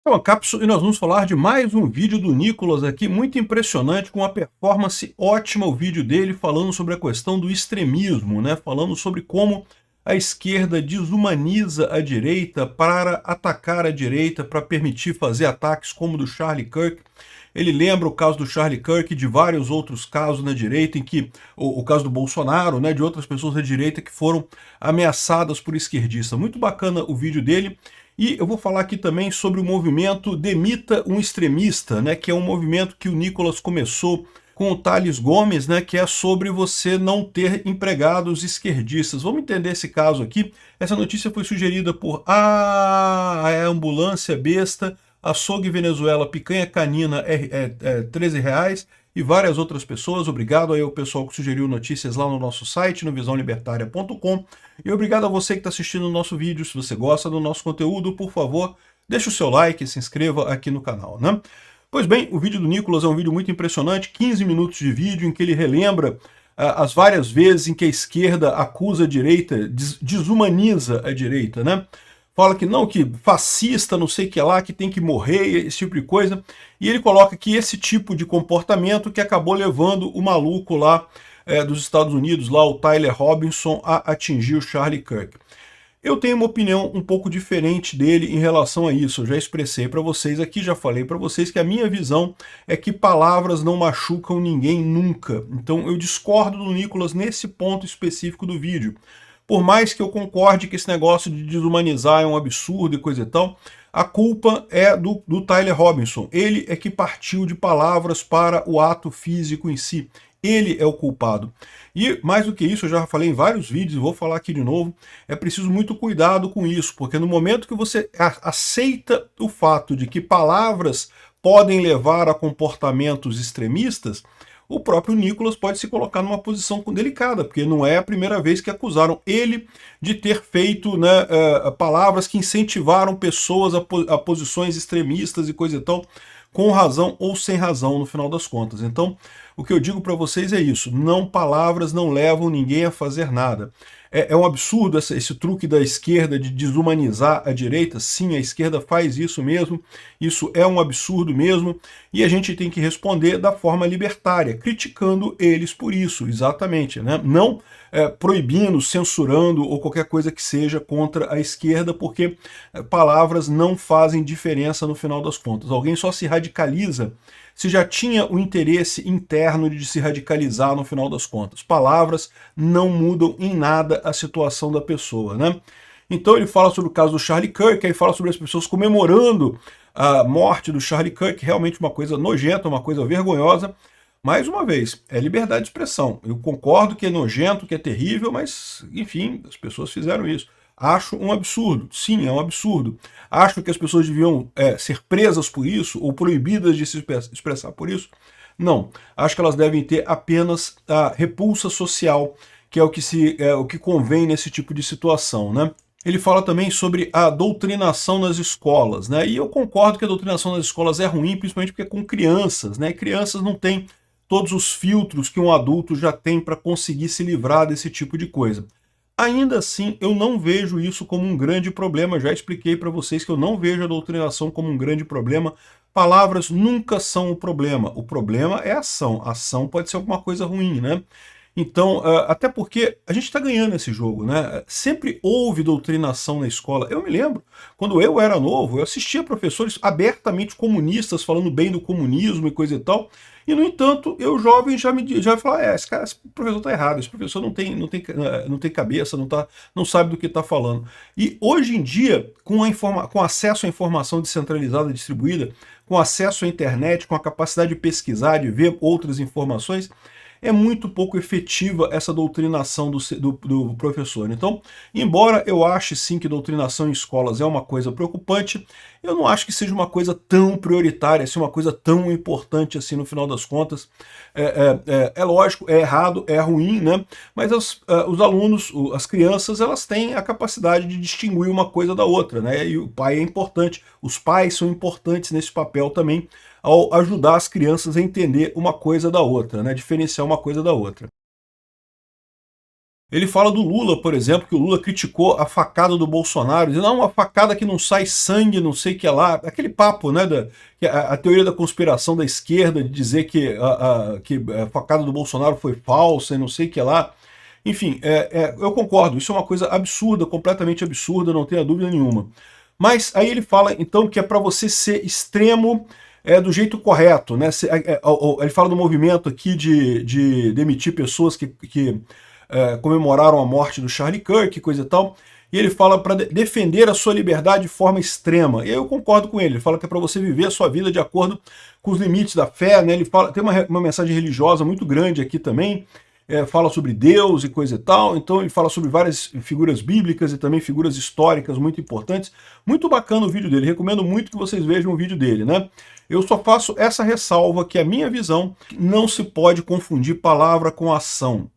Então, a cápsula, e nós vamos falar de mais um vídeo do Nicolas aqui, muito impressionante, com uma performance ótima, o vídeo dele falando sobre a questão do extremismo, né? Falando sobre como a esquerda desumaniza a direita para atacar a direita, para permitir fazer ataques como o do Charlie Kirk. Ele lembra o caso do Charlie Kirk e de vários outros casos na direita, em que o caso do Bolsonaro, né, de outras pessoas da direita que foram ameaçadas por esquerdistas. Muito bacana o vídeo dele. E eu vou falar aqui também sobre o movimento Demita um Extremista, né, que é um movimento que o Nicolas começou com o Thales Gomes, né, que é sobre você não ter empregados esquerdistas. Vamos entender esse caso aqui. Essa notícia foi sugerida por a Ambulância Besta, Açougue Venezuela, Picanha Canina, R$ 13, e várias outras pessoas. Obrigado aí ao pessoal que sugeriu notícias lá no nosso site, no visãolibertaria.com. E obrigado a você que está assistindo o nosso vídeo. Se você gosta do nosso conteúdo, por favor, deixe o seu like e se inscreva aqui no canal, né? Pois bem, o vídeo do Nicolas é um vídeo muito impressionante, 15 minutos de vídeo em que ele relembra as várias vezes em que a esquerda acusa a direita, desumaniza a direita, né? Fala que não, que fascista, não sei o que lá, que tem que morrer, esse tipo de coisa. E ele coloca que esse tipo de comportamento que acabou levando o maluco lá dos Estados Unidos, lá o Tyler Robinson, a atingir o Charlie Kirk. Eu tenho uma opinião um pouco diferente dele em relação a isso. Eu já expressei para vocês aqui, já falei para vocês que a minha visão é que palavras não machucam ninguém nunca. Então eu discordo do Nicolas nesse ponto específico do vídeo. Por mais que eu concorde que esse negócio de desumanizar é um absurdo e coisa e tal, a culpa é do Tyler Robinson. Ele é que partiu de palavras para o ato físico em si. Ele é o culpado. E mais do que isso, eu já falei em vários vídeos, e vou falar aqui de novo, é preciso muito cuidado com isso, porque no momento que você aceita o fato de que palavras podem levar a comportamentos extremistas, o próprio Nicolas pode se colocar numa posição delicada, porque não é a primeira vez que acusaram ele de ter feito, né, palavras que incentivaram pessoas a posições extremistas e coisa e tal, com razão ou sem razão, no final das contas. Então, o que eu digo para vocês é isso, não, palavras não levam ninguém a fazer nada. É um absurdo esse truque da esquerda de desumanizar a direita. Sim, a esquerda faz isso mesmo, isso é um absurdo mesmo, e a gente tem que responder da forma libertária, criticando eles por isso, exatamente, né? Não proibindo, censurando ou qualquer coisa que seja contra a esquerda, porque palavras não fazem diferença no final das contas. Alguém só se radicaliza se já tinha o interesse interno de se radicalizar no final das contas. Palavras não mudam em nada a situação da pessoa, né? Então ele fala sobre o caso do Charlie Kirk, aí fala sobre as pessoas comemorando a morte do Charlie Kirk, realmente uma coisa nojenta, uma coisa vergonhosa. Mais uma vez, é liberdade de expressão. Eu concordo que é nojento, que é terrível, mas, enfim, as pessoas fizeram isso. Acho um absurdo. Sim, é um absurdo. Acho que as pessoas deviam ser presas por isso ou proibidas de se expressar por isso. Não. Acho que elas devem ter apenas a repulsa social, que é o que convém nesse tipo de situação, né? Ele fala também sobre a doutrinação nas escolas, né? E eu concordo que a doutrinação nas escolas é ruim, principalmente porque é com crianças, né? Crianças não têm todos os filtros que um adulto já tem para conseguir se livrar desse tipo de coisa. Ainda assim, eu não vejo isso como um grande problema. Já expliquei para vocês que eu não vejo a doutrinação como um grande problema. Palavras nunca são o problema. O problema é a ação. A ação pode ser alguma coisa ruim, né? Então, até porque a gente está ganhando esse jogo, né? Sempre houve doutrinação na escola. Eu me lembro, quando eu era novo, eu assistia professores abertamente comunistas falando bem do comunismo e coisa e tal. E, no entanto, eu jovem já falava, esse professor está errado, esse professor não tem cabeça, não sabe do que está falando. E hoje em dia, com acesso à informação descentralizada, distribuída, com acesso à internet, com a capacidade de pesquisar, de ver outras informações, é muito pouco efetiva essa doutrinação do professor. Então, embora eu ache sim que doutrinação em escolas é uma coisa preocupante, eu não acho que seja uma coisa tão prioritária, assim, uma coisa tão importante assim no final das contas. É lógico, é errado, é ruim, né? Mas os alunos, as crianças, elas têm a capacidade de distinguir uma coisa da outra, né? E o pai é importante, os pais são importantes nesse papel também, ao ajudar as crianças a entender uma coisa da outra, né? Diferenciar uma coisa da outra. Ele fala do Lula, por exemplo, que o Lula criticou a facada do Bolsonaro, dizendo, não, uma facada que não sai sangue, não sei o que lá. Aquele papo, né, que a teoria da conspiração da esquerda, de dizer que a facada do Bolsonaro foi falsa e não sei o que lá. Enfim, eu concordo, isso é uma coisa absurda, completamente absurda, não tenha dúvida nenhuma. Mas aí ele fala, então, que é para você ser extremo do jeito correto, né? Ele fala do movimento aqui de demitir pessoas que comemoraram a morte do Charlie Kirk, coisa e tal, e ele fala para defender a sua liberdade de forma extrema. E aí eu concordo com ele fala que é para você viver a sua vida de acordo com os limites da fé, né? Ele fala, tem uma mensagem religiosa muito grande aqui também, fala sobre Deus e coisa e tal, então ele fala sobre várias figuras bíblicas e também figuras históricas muito importantes. Muito bacana o vídeo dele, recomendo muito que vocês vejam o vídeo dele, né? Eu só faço essa ressalva que a minha visão não se pode confundir palavra com ação.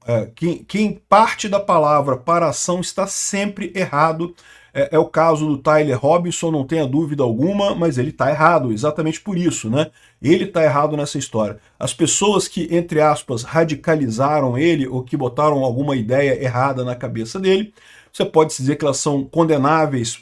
Quem parte da palavra para a ação está sempre errado. É o caso do Tyler Robinson, não tenha dúvida alguma, mas ele está errado, exatamente por isso, né? Ele está errado nessa história. As pessoas que, entre aspas, radicalizaram ele, ou que botaram alguma ideia errada na cabeça dele, você pode dizer que elas são condenáveis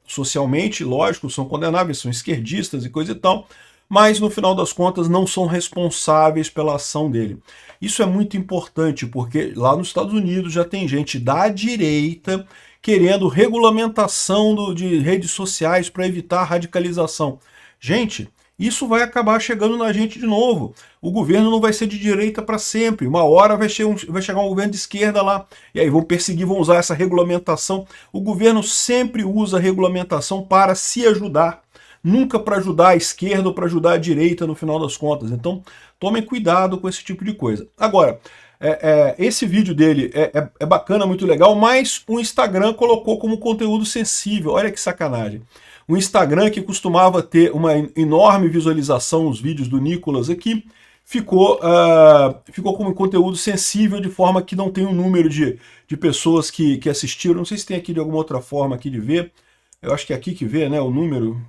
socialmente, lógico, são condenáveis, são esquerdistas e coisa e tal, mas no final das contas não são responsáveis pela ação dele. Isso é muito importante, porque lá nos Estados Unidos já tem gente da direita querendo regulamentação de redes sociais para evitar radicalização. Gente, isso vai acabar chegando na gente de novo. O governo não vai ser de direita para sempre. Uma hora vai chegar um governo de esquerda lá, e aí vão perseguir, vão usar essa regulamentação. O governo sempre usa a regulamentação para se ajudar, nunca para ajudar a esquerda ou para ajudar a direita no final das contas. Então, tomem cuidado com esse tipo de coisa. Agora, esse vídeo dele é bacana, muito legal, mas o Instagram colocou como conteúdo sensível. Olha que sacanagem. O Instagram, que costumava ter uma enorme visualização os vídeos do Nicolas aqui, ficou como conteúdo sensível, de forma que não tem um número de pessoas que assistiram. Não sei se tem aqui de alguma outra forma aqui de ver. Eu acho que é aqui que vê, né, o número.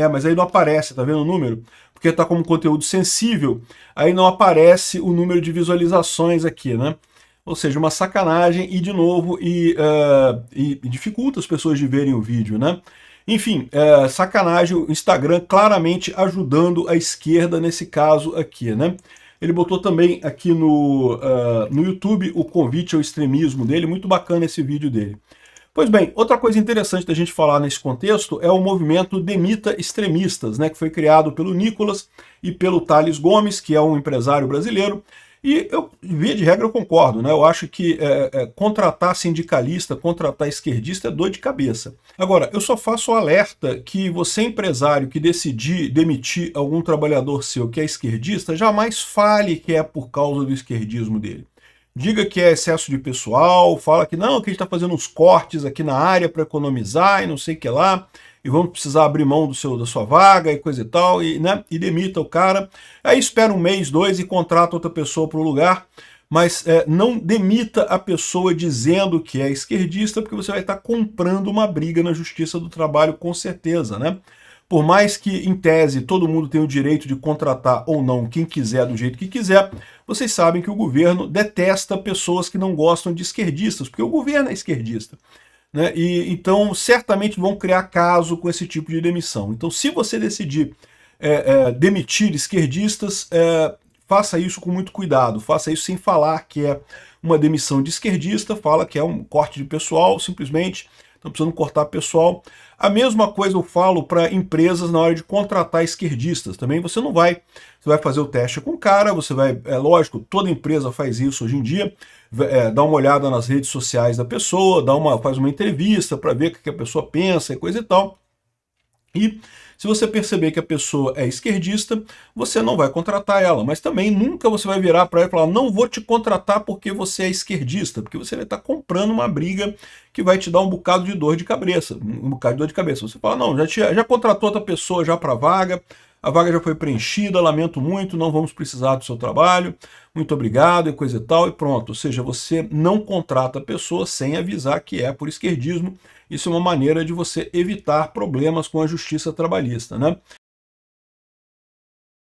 Mas aí não aparece, tá vendo o número? Porque está como conteúdo sensível, aí não aparece o número de visualizações aqui, né? Ou seja, uma sacanagem e, de novo, e dificulta as pessoas de verem o vídeo, né? Enfim, sacanagem, o Instagram claramente ajudando a esquerda nesse caso aqui, né? Ele botou também aqui no YouTube o convite ao extremismo dele, muito bacana esse vídeo dele. Pois bem, outra coisa interessante da gente falar nesse contexto é o movimento Demita Extremistas, né, que foi criado pelo Nicolas e pelo Thales Gomes, que é um empresário brasileiro. E eu, via de regra, eu concordo, né? Eu acho que contratar sindicalista, contratar esquerdista é dor de cabeça. Agora, eu só faço o alerta que você, empresário, que decidir demitir algum trabalhador seu que é esquerdista, jamais fale que é por causa do esquerdismo dele. Diga que é excesso de pessoal, fala que não, que a gente está fazendo uns cortes aqui na área para economizar e não sei o que lá, e vamos precisar abrir mão da sua vaga e coisa e tal, né, e demita o cara. Aí espera um mês, dois e contrata outra pessoa para o lugar, mas não demita a pessoa dizendo que é esquerdista, porque você vai estar comprando uma briga na Justiça do Trabalho com certeza, né? Por mais que, em tese, todo mundo tem o direito de contratar ou não quem quiser do jeito que quiser, vocês sabem que o governo detesta pessoas que não gostam de esquerdistas, porque o governo é esquerdista, né? E então, certamente vão criar caso com esse tipo de demissão. Então, se você decidir demitir esquerdistas, faça isso com muito cuidado, faça isso sem falar que é uma demissão de esquerdista, fala que é um corte de pessoal, simplesmente. Estão precisando cortar pessoal. A mesma coisa eu falo para empresas na hora de contratar esquerdistas. Também você não vai, você vai fazer o teste com o cara, você vai, lógico, toda empresa faz isso hoje em dia, dá uma olhada nas redes sociais da pessoa, faz uma entrevista para ver o que a pessoa pensa e coisa e tal. E se você perceber que a pessoa é esquerdista, você não vai contratar ela, mas também nunca você vai virar para ela e falar, não vou te contratar porque você é esquerdista, porque você vai estar comprando uma briga que vai te dar um bocado de dor de cabeça, Você fala, não, já contratou outra pessoa já para a vaga já foi preenchida, lamento muito, não vamos precisar do seu trabalho, muito obrigado e coisa e tal, e pronto. Ou seja, você não contrata a pessoa sem avisar que é por esquerdismo. Isso é uma maneira de você evitar problemas com a justiça trabalhista, né?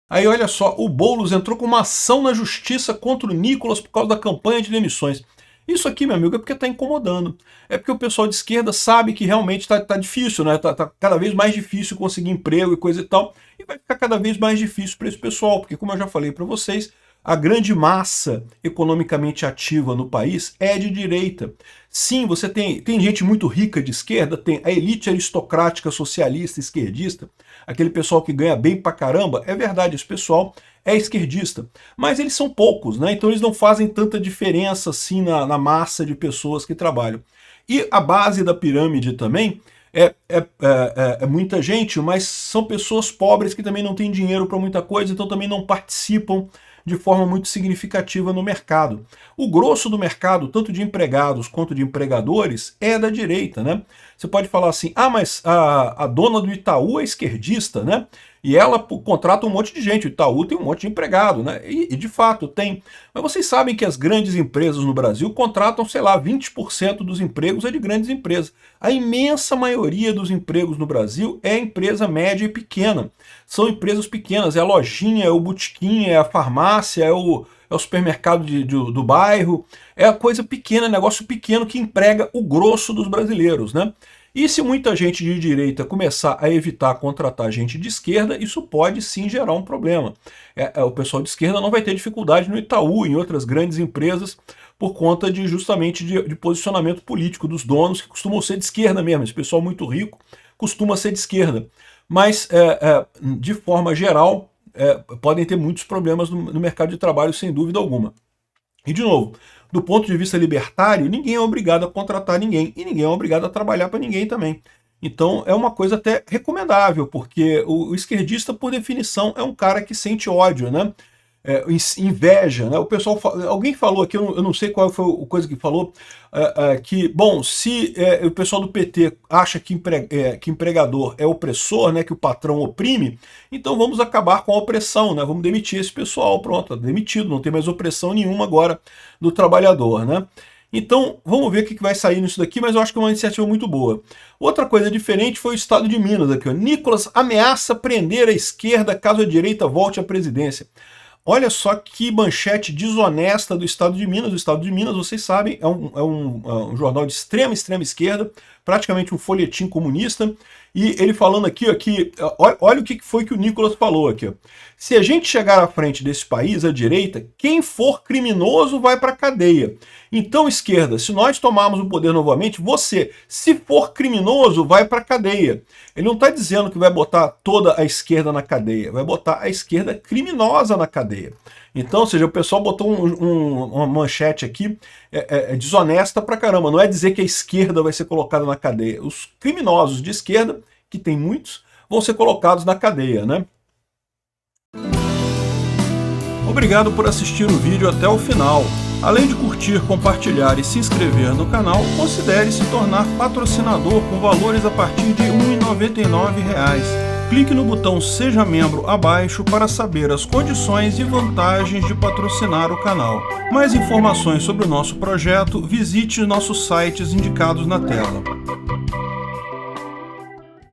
Aí olha só, o Boulos entrou com uma ação na justiça contra o Nicolas por causa da campanha de demissões. Isso aqui, meu amigo, é porque está incomodando. É porque o pessoal de esquerda sabe que realmente está difícil, né? Tá cada vez mais difícil conseguir emprego e coisa e tal. E vai ficar cada vez mais difícil para esse pessoal, porque como eu já falei para vocês, a grande massa economicamente ativa no país é de direita. Sim, você tem gente muito rica de esquerda, tem a elite aristocrática socialista esquerdista, aquele pessoal que ganha bem pra caramba, é verdade, esse pessoal é esquerdista. Mas eles são poucos, né? Então eles não fazem tanta diferença assim na massa de pessoas que trabalham. E a base da pirâmide também é muita gente, mas são pessoas pobres que também não têm dinheiro para muita coisa, então também não participam de forma muito significativa no mercado. O grosso do mercado, tanto de empregados quanto de empregadores, é da direita, né? Você pode falar assim, ah, mas a dona do Itaú é esquerdista, né? E ela contrata um monte de gente, o Itaú tem um monte de empregado, né? E de fato tem. Mas vocês sabem que as grandes empresas no Brasil contratam, sei lá, 20% dos empregos é de grandes empresas. A imensa maioria dos empregos no Brasil é empresa média e pequena. São empresas pequenas, é a lojinha, é o botequim, é a farmácia, é o supermercado do bairro. É a coisa pequena, negócio pequeno que emprega o grosso dos brasileiros, né? E se muita gente de direita começar a evitar contratar gente de esquerda, isso pode sim gerar um problema. O pessoal de esquerda não vai ter dificuldade no Itaú, em outras grandes empresas, por conta justamente de posicionamento político dos donos, que costumam ser de esquerda mesmo. Esse pessoal muito rico costuma ser de esquerda. Mas, de forma geral, podem ter muitos problemas no mercado de trabalho, sem dúvida alguma. E, de novo, do ponto de vista libertário, ninguém é obrigado a contratar ninguém, e ninguém é obrigado a trabalhar para ninguém também. Então é uma coisa até recomendável, porque o esquerdista, por definição, é um cara que sente ódio, né? Inveja, né? O pessoal, alguém falou aqui, eu não sei qual foi a coisa que falou, que, bom, se o pessoal do PT acha que empregador é opressor, né, que o patrão oprime, então vamos acabar com a opressão, né? Vamos demitir esse pessoal, pronto, tá demitido, não tem mais opressão nenhuma agora do trabalhador, né? Então, vamos ver o que vai sair nisso daqui, mas eu acho que é uma iniciativa muito boa. Outra coisa diferente foi o estado de Minas aqui, ó. Nicolas ameaça prender a esquerda caso a direita volte à presidência. Olha só que manchete desonesta do Estado de Minas. O Estado de Minas, vocês sabem, é um jornal de extrema esquerda, praticamente um folhetim comunista. E ele falando aqui, ó, olha o que foi que o Nicolas falou aqui. Ó. Se a gente chegar à frente desse país, à direita, quem for criminoso vai para a cadeia. Então, esquerda, se nós tomarmos o poder novamente, você, se for criminoso, vai para a cadeia. Ele não está dizendo que vai botar toda a esquerda na cadeia, vai botar a esquerda criminosa na cadeia. Então, ou seja, o pessoal botou uma manchete aqui desonesta pra caramba. Não é dizer que a esquerda vai ser colocada na cadeia. Os criminosos de esquerda, que tem muitos, vão ser colocados na cadeia, né? Obrigado por assistir o vídeo até o final. Além de curtir, compartilhar e se inscrever no canal, considere se tornar patrocinador com valores a partir de R$ 1,99. Clique no botão Seja Membro abaixo para saber as condições e vantagens de patrocinar o canal. Mais informações sobre o nosso projeto, visite nossos sites indicados na tela.